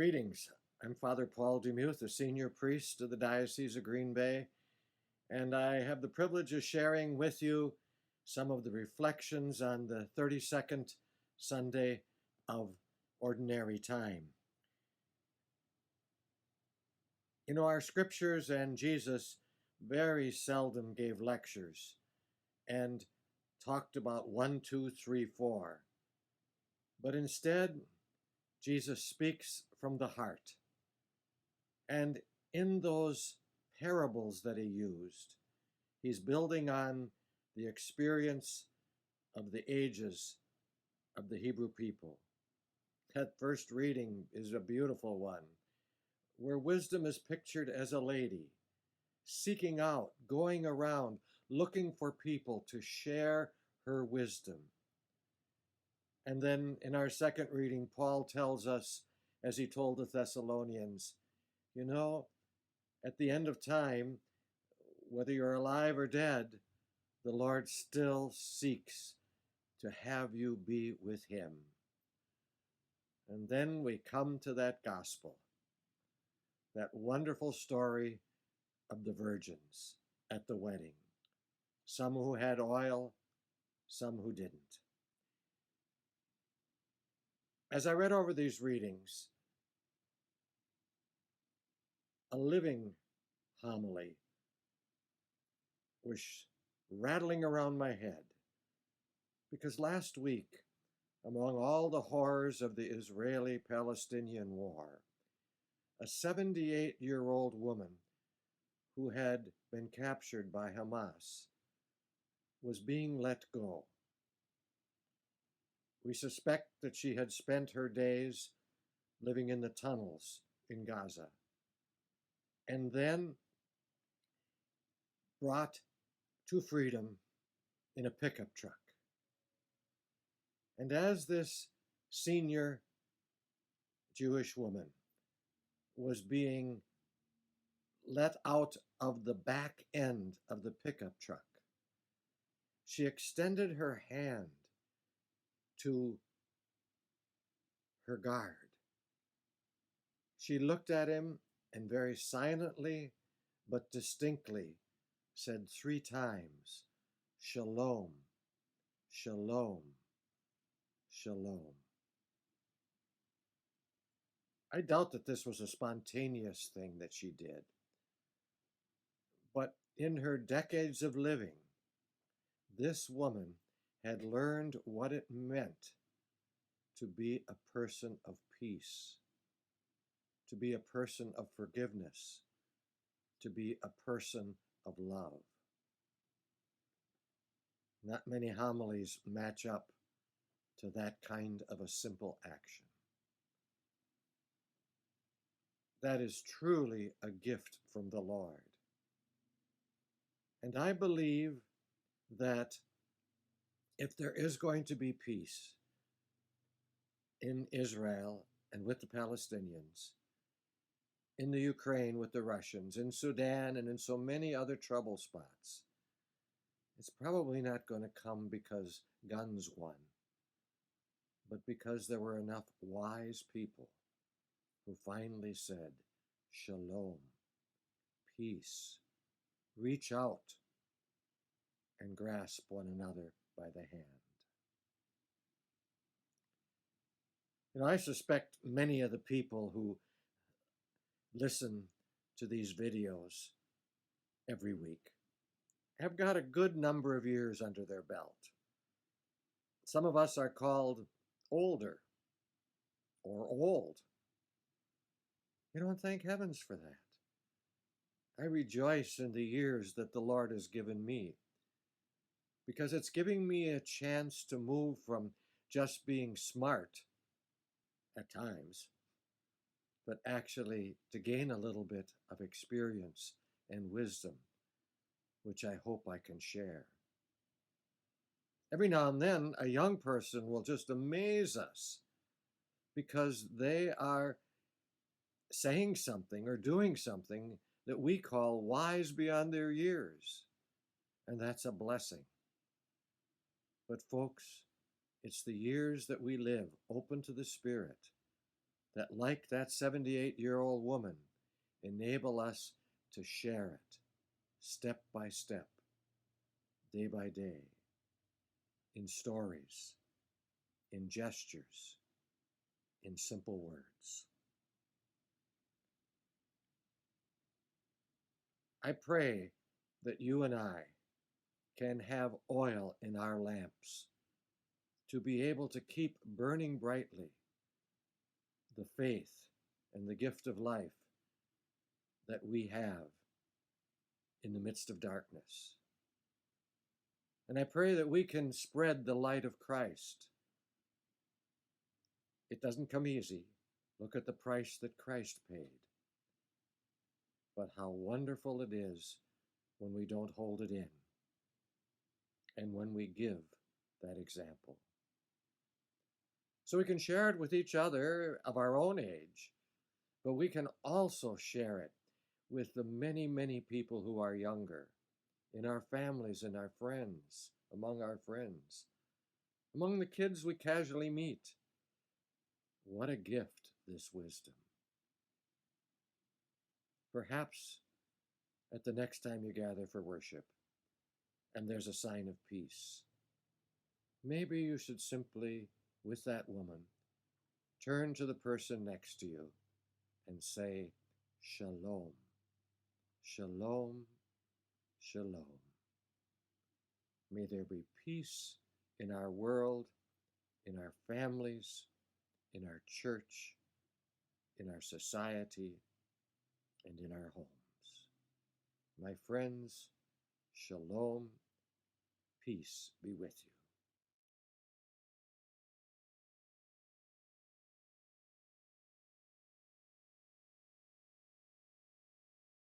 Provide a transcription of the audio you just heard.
Greetings. I'm Father Paul Demuth, the senior priest of the Diocese of Green Bay, and I have the privilege of sharing with you some of the reflections on the 32nd Sunday of Ordinary Time. You know, our scriptures and Jesus very seldom gave lectures and talked about 1, 2, 3, 4, but instead, Jesus speaks from the heart. And in those parables that he used, he's building on the experience of the ages of the Hebrew people. That first reading is a beautiful one, where wisdom is pictured as a lady, seeking out, going around, looking for people to share her wisdom. And then in our second reading, Paul tells us, as he told the Thessalonians, you know, at the end of time, whether you're alive or dead, the Lord still seeks to have you be with him. And then we come to that gospel, that wonderful story of the virgins at the wedding. Some who had oil, some who didn't. As I read over these readings, a living homily was rattling around my head, because last week, among all the horrors of the Israeli-Palestinian war, a 78-year-old woman who had been captured by Hamas was being let go. We suspect that she had spent her days living in the tunnels in Gaza, and then brought to freedom in a pickup truck. And as this senior Jewish woman was being let out of the back end of the pickup truck, she extended her hand to her guard. She looked at him and very silently but distinctly said 3 times, "Shalom, shalom, shalom." I doubt that this was a spontaneous thing that she did, but in her decades of living, this woman had learned what it meant to be a person of peace, to be a person of forgiveness, to be a person of love. Not many homilies match up to that kind of a simple action. That is truly a gift from the Lord. And I believe that if there is going to be peace in Israel and with the Palestinians, in the Ukraine with the Russians, in Sudan and in so many other trouble spots, it's probably not going to come because guns won, but because there were enough wise people who finally said, "Shalom, peace, reach out and grasp one another by the hand." You know, I suspect many of the people who listen to these videos every week have got a good number of years under their belt. Some of us are called older or old. You know, and thank heavens for that. I rejoice in the years that the Lord has given me, because it's giving me a chance to move from just being smart at times, but actually to gain a little bit of experience and wisdom, which I hope I can share. Every now and then, a young person will just amaze us because they are saying something or doing something that we call wise beyond their years, and that's a blessing. But folks, it's the years that we live open to the Spirit that, like that 78-year-old woman, enable us to share it step by step, day by day, in stories, in gestures, in simple words. I pray that you and I can have oil in our lamps to be able to keep burning brightly the faith and the gift of life that we have in the midst of darkness. And I pray that we can spread the light of Christ. It doesn't come easy. Look at the price that Christ paid. But how wonderful it is when we don't hold it in and when we give that example. So we can share it with each other of our own age, but we can also share it with the many, many people who are younger, in our families and our friends, among our friends, among the kids we casually meet. What a gift, this wisdom. Perhaps at the next time you gather for worship and there's a sign of peace, maybe you should simply, with that woman, turn to the person next to you and say, Shalom, Shalom, Shalom. May there be peace in our world, in our families, in our church, in our society, and in our homes. My friends, Shalom, peace be with you.